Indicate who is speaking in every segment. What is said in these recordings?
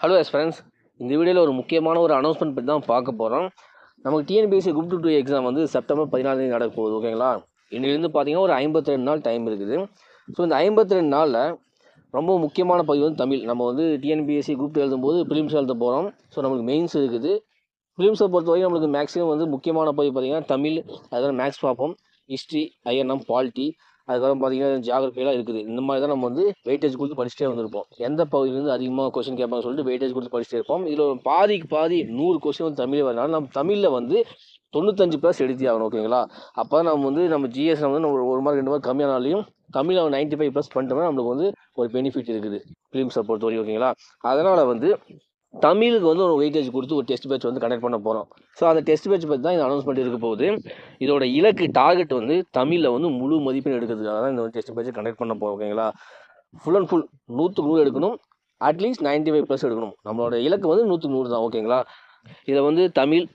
Speaker 1: Hello yes friends, இந்த வீடியோவில் ஒரு முக்கியமான ஒரு அனௌன்ஸ்மெண்ட் பற்றி தான் பார்க்க போகிறோம். நமக்கு டிஎன்பிஎஸ்சி குரூப் 2 எக்ஸாம் வந்து செப்டம்பர் 14 நடக்க போகுது. ஓகேங்களா? இன்னிலிருந்து பார்த்தீங்கன்னா ஒரு 52 நாள் டைம் இருக்குது. ஸோ இந்த 52 நாளில் ரொம்ப முக்கியமான பதிவு வந்து தமிழ். நம்ம வந்து டிஎன்பிஎஸ்சி குரூப் 2 எழுதும்போது ப்ரிலிம்ஸ் எழுத போகிறோம். ஸோ நம்மளுக்கு மெயின்ஸ் இருக்குது. ப்ரிலிம்ஸை பொறுத்தவரைக்கும் நம்மளுக்கு மேக்ஸிமம் வந்து முக்கியமான பதிவு பார்த்தீங்கன்னா தமிழ், அதுக்கப்புறம் மேக்ஸ் பார்ப்போம், ஹிஸ்ட்ரி, ஐஎன்எம், பாலிட்டி, அதுக்கப்புறம் பார்த்தீங்கன்னா ஜியாகிரபிலாம் இருக்குது. இந்த மாதிரி தான் நம்ம வந்து வெயிட்டேஜ் கொடுத்து படிச்சுட்டே வந்திருப்போம். எந்த பகுதியிலேருந்து அதிகமாக கொஸ்டின் கேட்பாங்க சொல்லிட்டு வெயிட்டேஜ் கொடுத்து படிச்சுட்டே இருப்போம். இதில் பாதிக்கு பாதி 100 கொஸ்டின் வந்து தமிழ் வரனால நம்ம தமிழில் வந்து 95+ எடுத்து ஆகணும். ஓகேங்களா? அப்போ தான் நம்ம வந்து நம்ம ஜிஎஸ் வந்து நம்ம 1 மார்க் 2 மார்க் கம்மியானாலையும் தமிழில் 95+ பண்ணிட்டோம்னா நம்மளுக்கு வந்து ஒரு பெனிஃபிட் இருக்குது ஃபிலிம்ஸை பொறுத்தவரைக்கும். ஓகேங்களா? அதனால் வந்து தமிழுக்கு வந்து ஒரு வெயிட்டேஜ் கொடுத்து ஒரு டெஸ்ட் பேட்ச் வந்து கண்டக்ட் பண்ண போகிறோம். ஸோ அந்த டெஸ்ட் பேட்ச் பற்றி தான் இந்த அனௌன்ஸ்மெண்ட் இருக்க போகுது. இதோட இலக்கு டார்கெட் வந்து தமிழில் வந்து முழு மதிப்பெண் எடுக்கிறதுக்காக தான் இந்த டெஸ்ட் பேட்ச் கண்டக்ட் பண்ண போகிறோம். ஓகேங்களா? ஃபுல் அண்ட் ஃபுல் 100க்கு 100 எடுக்கணும், அட்லீஸ்ட் 95+ எடுக்கணும். நம்மளோட இலக்கு வந்து 100க்கு 100 தான். ஓகேங்களா? இதை வந்து தமிழ்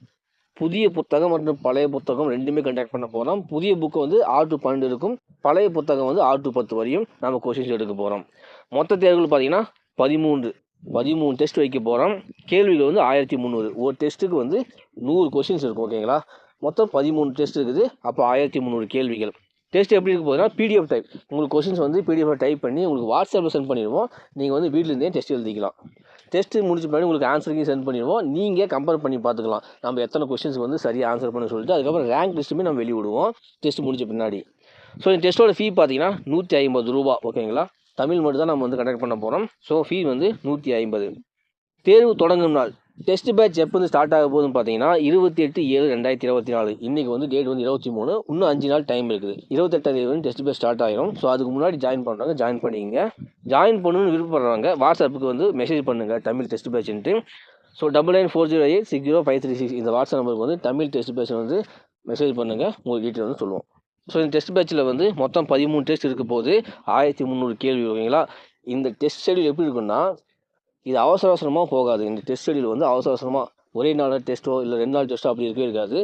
Speaker 1: புதிய புத்தகம் மற்றும் பழைய புத்தகம் ரெண்டுமே கண்டக்ட் பண்ண போகிறோம். புதிய புக்கு வந்து 6 to 12 இருக்கும், பழைய புத்தகம் வந்து 6 to 10 வரையும் நம்ம கொஸ்டின்ஸ் எடுக்க போகிறோம். மொத்த தேர்வுகள் பார்த்தீங்கன்னா 13 டெஸ்ட் வைக்க போகிறோம். கேள்விகள் வந்து 1300. ஒரு டெஸ்ட்டுக்கு வந்து 100 கொஸ்டின்ஸ் இருக்கும். ஓகேங்களா? மொத்தம் 13 டெஸ்ட் இருக்குது. அப்போ 1300 கேள்விகள். டெஸ்ட் எப்படி இருக்க போகுதுன்னா பிடிஎஃப் டைப். உங்களுக்கு கொஸ்டின்ஸ் வந்து பிடிஎஃப் டைப் பண்ணி உங்களுக்கு வாட்ஸ்அப்பில் சென்ட் பண்ணிடுவோம். நீங்கள் வந்து வீட்டிலேருந்தே டெஸ்ட் எழுதிக்கலாம். டெஸ்ட்டு முடிச்ச பின்னாடி உங்களுக்கு ஆன்சரிங்கும் சென்ட் பண்ணிடுவோம். நீங்கள் கம்பேர் பண்ணி பார்த்துக்கலாம் நம்ம எத்தனை கொஸ்டின்ஸ் வந்து சரியாக ஆன்சர் பண்ண சொல்லிட்டு. அதுக்கப்புறம் ரேங்க் லிஸ்ட்டுமே நம்ம வெளியிடுவோம் டெஸ்ட் முடிச்ச பின்னாடி. ஸோ இந்த டெஸ்ட்டோட ஃபீ பார்த்தீங்கன்னா 150 ரூபா. ஓகேங்களா? தமிழ் மட்டும் தான் நம்ம வந்து கண்டக்ட் பண்ண போகிறோம். ஸோ ஃபீ வந்து 150. தேர்வு தொடங்கும் நாள் டெஸ்ட் பேட்ச் எப்போ வந்து ஸ்டார்ட் ஆக போகுதுன்னு பார்த்தீங்கன்னா 28/7/2024. இன்றைக்கி வந்து டேட் வந்து 23. இன்னும் 5 நாள் டைம் இருக்குது. 28ஆம் தேதி வந்து டெஸ்ட் பேட்ச் ஸ்டார்ட் ஆகிரும். ஸோ அதுக்கு முன்னாடி ஜாயின் பண்ணுறாங்க, ஜாயின் பண்ணிக்கங்க. ஜாயின் பண்ணணும்னு விருப்பப்படுறவங்க வாட்ஸ்அப்புக்கு வந்து மெசேஜ் பண்ணுங்கள் தமிழ் டெஸ்ட் பேட்ச்ன்ட்டு. ஸோ 9940860536 இந்த வாட்ஸ்அப் நம்பருக்கு வந்து தமிழ் டெஸ்ட் பேட்ச் வந்து மெசேஜ் பண்ணுங்கள். உங்களுக்கு டீட்டெயில் வந்து சொல்லுவோம். ஸோ இந்த டெஸ்ட் பேட்சில் வந்து மொத்தம் 13 டெஸ்ட் இருக்க போது 1300 கேள்வி. ஓகேங்களா? இந்த டெஸ்ட் ஷெடியூல் எப்படி இருக்குன்னா, இது அவசரமாக போகாது. இந்த டெஸ்ட் ஷெடியூல் வந்து அவசரமாக ஒரே நாள் டெஸ்ட்டோ இல்லை 2 நாள் டெஸ்ட்டோ அப்படி இருக்கவே இருக்காது.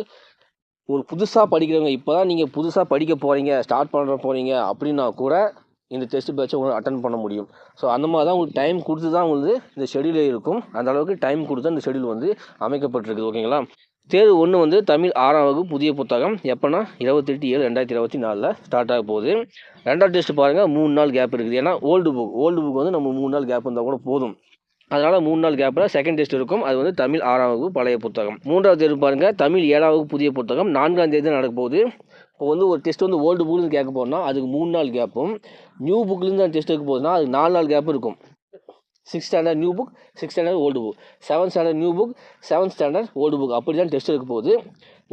Speaker 1: ஒரு புதுசாக படிக்கிறவங்க இப்போ தான் நீங்கள் புதுசாக படிக்க போகிறீங்க, ஸ்டார்ட் பண்ண போகிறீங்க அப்படின்னா கூட இந்த டெஸ்ட் பேட்சை உங்களுக்கு அட்டன் பண்ண முடியும். ஸோ அந்த மாதிரி தான் உங்களுக்கு டைம் கொடுத்து தான் உங்களுக்கு இந்த ஷெடியூலே இருக்கும். அந்த அளவுக்கு டைம் கொடுத்து தான் இந்த ஷெடியூல் வந்து அமைக்கப்பட்டிருக்குது. ஓகேங்களா? தேர்வு 1 வந்து தமிழ் 6ஆம் வகுப்பு புதிய புத்தகம் எப்போனா 28/7/2024 ஸ்டார்ட் ஆக போகுது. 2வது டெஸ்ட் பாருங்கள் 3 நாள் கேப் இருக்குது. ஏன்னா ஓல்டு புக் வந்து நம்ம 3 நாள் கேப் இருந்தால் கூட போதும். அதனால் 3 நாள் கேப்பில் செகண்ட் டெஸ்ட் இருக்கும். அது வந்து தமிழ் 6ஆம் வகுப்பு பழைய புத்தகம். 3வது தேர்வு பாருங்கள் தமிழ் 7ஆம் வகுப்பு புதிய புத்தகம் 4ஆம் தேதி தான் நடக்க போகுது. இப்போ வந்து ஒரு டெஸ்ட் வந்து ஓல்டு புக்லேருந்து கேட்க போகிறோம்னா அதுக்கு 3 நாள் கேப்பும், நியூ புக்லேருந்து அந்த டெஸ்ட் எடுக்க போகுதுன்னா அதுக்கு 4 நாள் கேப் இருக்கும். 6th standard new book, 6th standard old book, 7th standard new book, 7th standard old book, அப்படி தான் டெஸ்ட் எடுக்க போகுது.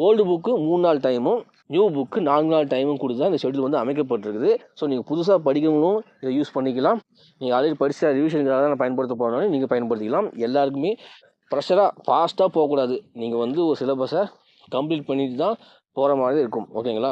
Speaker 1: ஓல்டு புக்கு 3 நாள் டைமும், நியூ புக்கு 4 நாள் டைமும் கொடுத்து தான் இந்த ஷெட்யூல் வந்து அமைக்கப்பட்டிருக்குது. ஸோ நீங்கள் புதுசாக படிக்கிறவங்களும் இதை யூஸ் பண்ணிக்கலாம். நீங்கள் ஆல்ரெடி படித்த ரிவிஷனுக்காக தான் பயன்படுத்த போகிறனாலும் நீங்கள் பயன்படுத்திக்கலாம். எல்லாருக்குமே ப்ரெஷராக ஃபாஸ்ட்டாக போகக்கூடாது. நீங்கள் வந்து ஒரு சிலபஸை கம்ப்ளீட் பண்ணிட்டு தான் போகிற மாதிரி இருக்கும். ஓகேங்களா?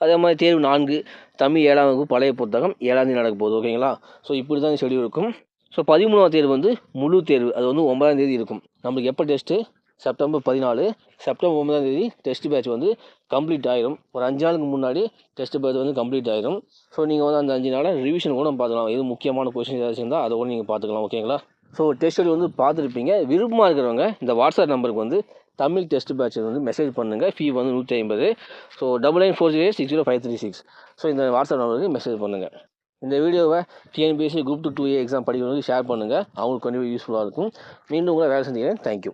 Speaker 1: அதே மாதிரி தேர்வு 4 தமிழ் 7ஆம் வகுப்பு பழைய புத்தகம் 7ஆம் தேதி நடக்க போகுது. ஓகேங்களா? ஸோ இப்படி தான் இந்த ஷெட்யூல் இருக்கும். ஸோ 13ஆம் தேர்வு வந்து முழு தேர்வு. அது வந்து 9ஆம் தேதி இருக்கும். நம்மளுக்கு எப்போ டெஸ்ட்டு? செப்டம்பர் 14. செப்டம்பர் 9ஆம் தேதி டெஸ்ட் பேட்ச் வந்து கம்ப்ளீட் ஆகிடும். ஒரு 5 நாளுக்கு முன்னாடி டெஸ்ட் பேட்ச் வந்து கம்ப்ளீட் ஆகிடும். ஸோ நீங்கள் வந்து அந்த 5 நாளில் ரிவிஷன் கூட பார்த்துக்கலாம். எது முக்கியமான கொஸ்டின் ஏதாச்சும் இருந்தால் அதை கூட நீங்கள் பார்த்துக்கலாம். ஓகேங்களா? ஸோ டெஸ்ட் ஷெட்யூல் வந்து பார்த்துருப்பீங்க. விருப்பமாக இருக்கிறவங்க இந்த வாட்ஸ்அப் நம்பருக்கு வந்து தமிழ் டெஸ்ட் பேட்ச் வந்து மெசேஜ் பண்ணுங்கள். ஃபீ வந்து 150. ஸோ 9940860536 ஸோ இந்த வாட்ஸ்அப் நம்பருக்கு மெசேஜ் பண்ணுங்கள். இந்த வீடியோவை டிஎன்பிஎஸ்சி குரூப் 2 எக்ஸாம் படிக்கிறவங்களுக்கு ஷேர் பண்ணுங்கள். அவங்களுக்கு கொஞ்சம் யூஸ்ஃபுல்லாக இருக்கும். மீண்டும் கூட வேலை செஞ்சுக்கிறேன். தேங்க்யூ.